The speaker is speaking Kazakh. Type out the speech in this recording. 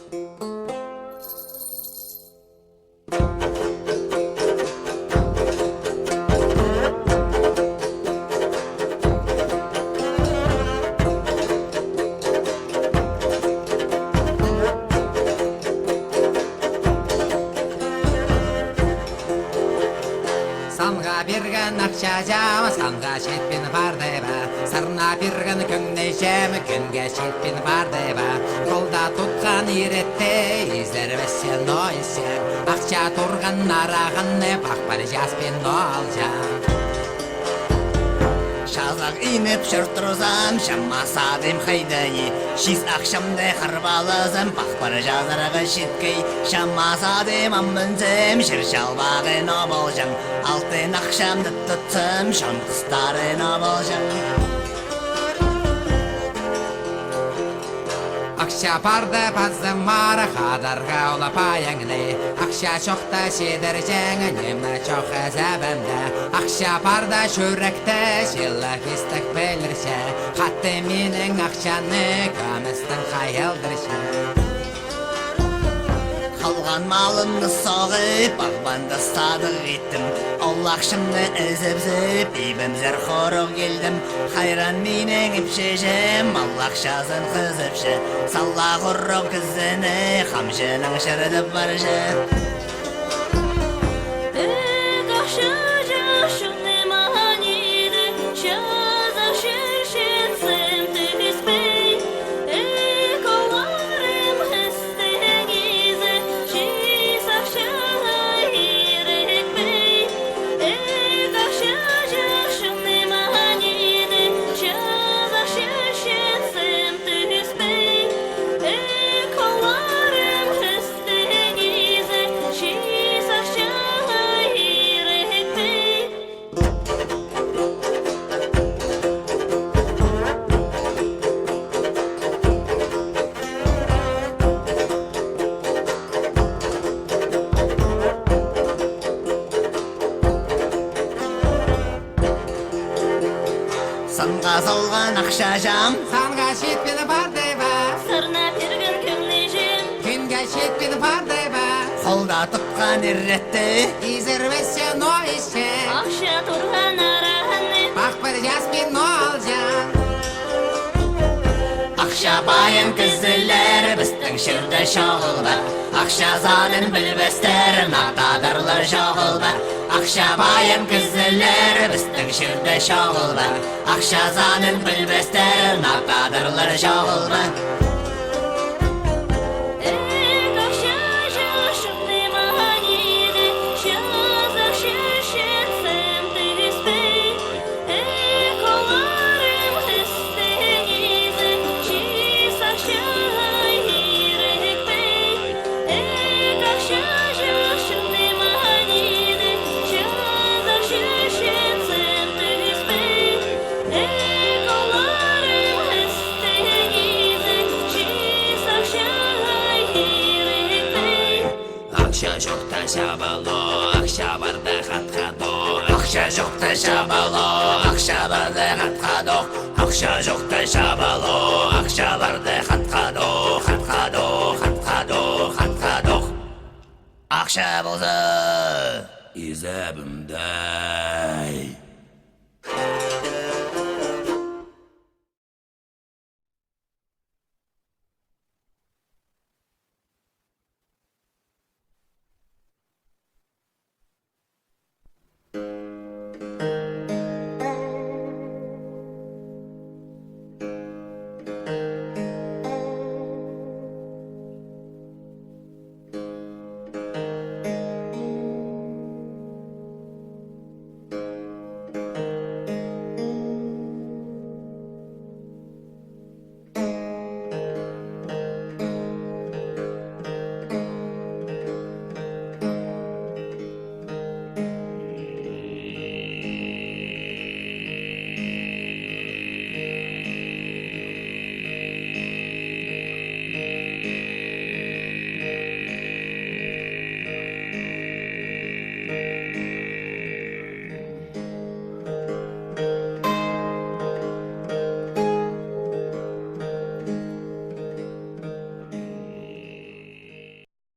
Санға берген ақша жамы, санға шетпен бар дейба. Сырна берген күнне жемі, күнге шетпен бар дейба. Қолда тұтқан иретте, езербесен ойсен. Ақша тұрған нарағынны, бақпар жаспен алжан. Шазақ инеп шыртырзам, шаммасадым хайдайы. Шиз ақшамды қарбалызым, бақпар жазырғы шеткей. Шаммасадым аммынзым, шыршалбағын оболжам. Алтын ақшамды тұттым, шон қыстарын оболжам. Ақша барды базым мары, қадарға ола паяңны. Ақша шоқта шедір жәңі, немі чоқ әзәбімді. Ақша барды шүрікті, шылы кестік білірші. Қатты менің ақшаны, көмістің қайылдыршы. Қалған малымны соғып, бағбанды садық еттім. Ол ақшымны үзіп-зіп, ебімзір қорық келдім. Қайран менің іпшежім, ал ақшасын қызыпшы. Салла құрық кізіні, қамшының шырдып баршы. Санға салған ақша жам, санға шетпені бар дейба. Сырна берген күнне жем, Күнге шетпені бар дейба. қолда тұтқан ирретті, езербесен ойсен. ақша тұрған арағаны, бақпар жаспен алжан. ақша байын кізілер, біздің шырды шоғыл бар. Ақша затын білбестер, нақтадырлар жоғыл бар. Ақша байын кізілер, біздің шырды шоғыл бар. Ақша затын білбестер, нақтадырлар жоғыл бар. Ақша жоқта шабало, ақша барда қатқадо. Ақша жоқта шабало, ақша барда қатқадо. Ақша жоқта шабало, ақша барда қатқадо. Қатқадо, қатқадо, қатқадо. Ақша болса, езәбімдай.